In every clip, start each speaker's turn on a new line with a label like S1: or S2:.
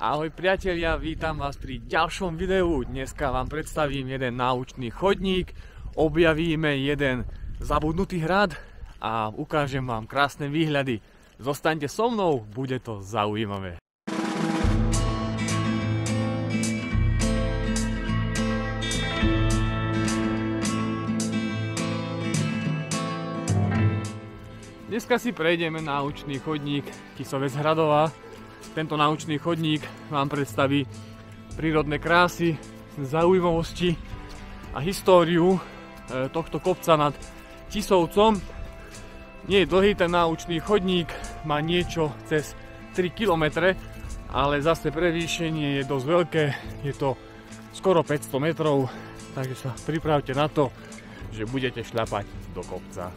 S1: Ahoj priatelia, vítam vás pri ďalšom videu. Dneska vám predstavím jeden náučný chodník, objavíme jeden zabudnutý hrad a ukážem vám krásne výhľady. Zostaňte so mnou, bude to zaujímavé. Dneska si prejdeme náučný chodník Tisovec Hradová. Tento náučný chodník vám predstaví prírodné krásy, zaujímavosti a históriu tohto kopca nad Tisovcom. Nie je dlhý ten náučný chodník, má niečo cez 3 km, ale zase prevýšenie je dosť veľké, je to skoro 500 metrov, takže sa pripravte na to, že budete šľapať do kopca.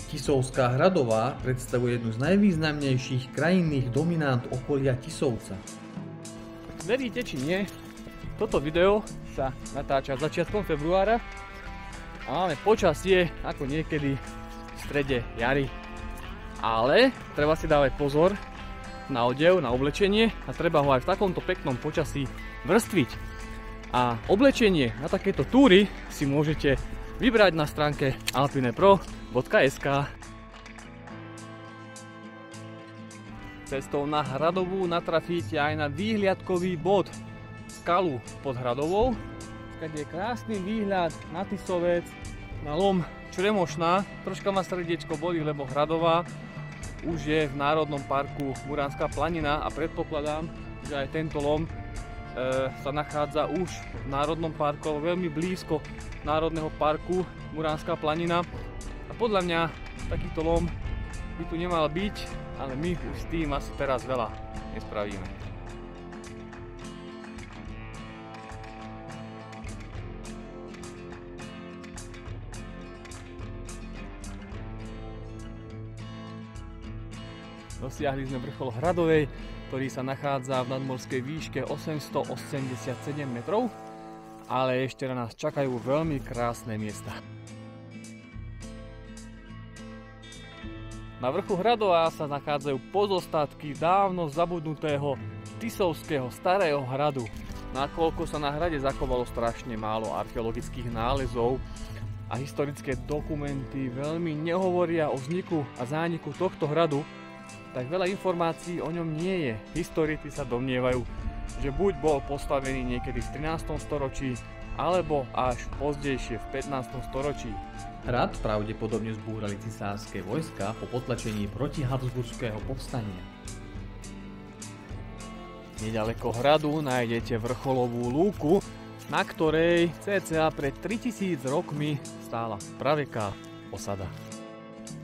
S2: Tisovská Hradová predstavuje jednu z najvýznamnejších krajinných dominant okolia Tisovca.
S1: Veríte či nie, toto video sa natáča začiatkom februára a máme počasie ako niekedy v strede jary. Ale treba si dávať pozor na odev, na oblečenie a treba ho aj v takomto peknom počasí vrstviť. A oblečenie na takéto túry si môžete vybrať na stránke alpinepro.sk. Cestou na Hradovú natrafíte aj na výhliadkový bod Skalu pod Hradovou, kde je krásny výhľad na Tisovec, na lom Čremošná. Troška ma srdiečko bolí, lebo Hradová už je v Národnom parku Muránska planina a predpokladám, že aj tento lom sa nachádza už v Národnom parku, veľmi blízko Národného parku Muránska planina. A podľa mňa takýto lom by tu nemal byť, ale my už s tým asi teraz veľa nespravíme. Dosiahli sme vrchol Hradovej, ktorý sa nachádza v nadmorskej výške 887 metrov, ale ešte na nás čakajú veľmi krásne miesta. Na vrchu Hradová sa nachádzajú pozostatky dávno zabudnutého Tisovského starého hradu. Nakoľko sa na hrade zachovalo strašne málo archeologických nálezov a historické dokumenty veľmi nehovoria o vzniku a zániku tohto hradu, tak veľa informácií o ňom nie je. Historici sa domnievajú, že buď bol postavený niekedy v 13. storočí, alebo až pozdejšie v 15. storočí.
S2: Hrad pravdepodobne zbúrali cisárske vojska po potlačení protihabsburského povstania.
S1: Nedaleko hradu nájdete vrcholovú lúku, na ktorej cca pred 3000 rokmi stála praveká osada.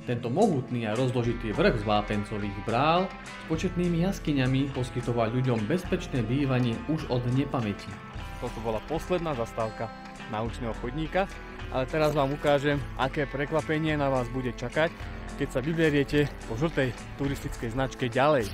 S2: Tento mohutný a rozložitý vrch z vápencových brál s početnými jaskyňami poskytoval ľuďom bezpečné bývanie už od nepamäti.
S1: Toto bola posledná zastávka náučného chodníka, ale teraz vám ukážem, aké prekvapenie na vás bude čakať, keď sa vyberiete po žltej turistickej značke ďalej.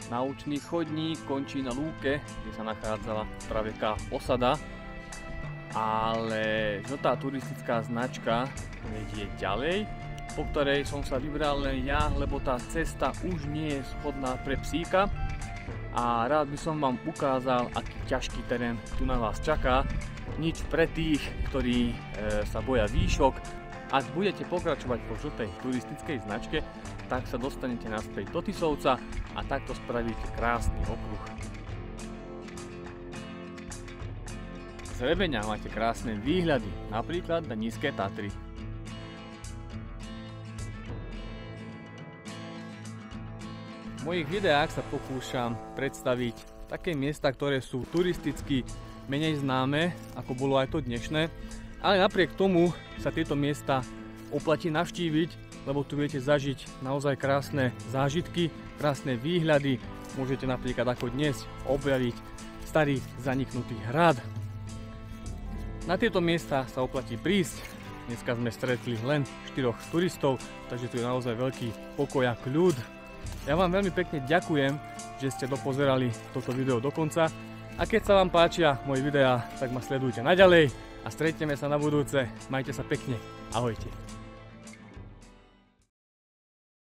S1: Náučný chodník končí na lúke, kde sa nachádzala praveká osada, ale žltá turistická značka vedie ďalej, po ktorej som sa vybral len ja, lebo tá cesta už nie je schodná pre psíka a rád by som vám ukázal, aký ťažký terén tu na vás čaká. Nič pre tých, ktorí sa boja výšok. Ak budete pokračovať po žltej turistickej značke, tak sa dostanete naspäť do Tisovca a takto spravíte krásny okruh. Z hrebeňa máte krásne výhľady, napríklad na Nízke Tatry. V mojich videách sa pokúšam predstaviť také miesta, ktoré sú turisticky menej známe, ako bolo aj to dnešné, ale napriek tomu sa tieto miesta oplatí navštíviť, lebo tu viete zažiť naozaj krásne zážitky, krásne výhľady. Môžete napríklad ako dnes objaviť starý zaniknutý hrad. Na tieto miesta sa oplatí prísť. Dneska sme stretli len 4 turistov, takže tu je naozaj veľký pokoj a kľud. Ja vám veľmi pekne ďakujem, že ste dopozerali toto video do konca. A keď sa vám páčia moje videá, tak ma sledujte naďalej. a stretneme sa na budúce. Majte sa pekne. Ahojte.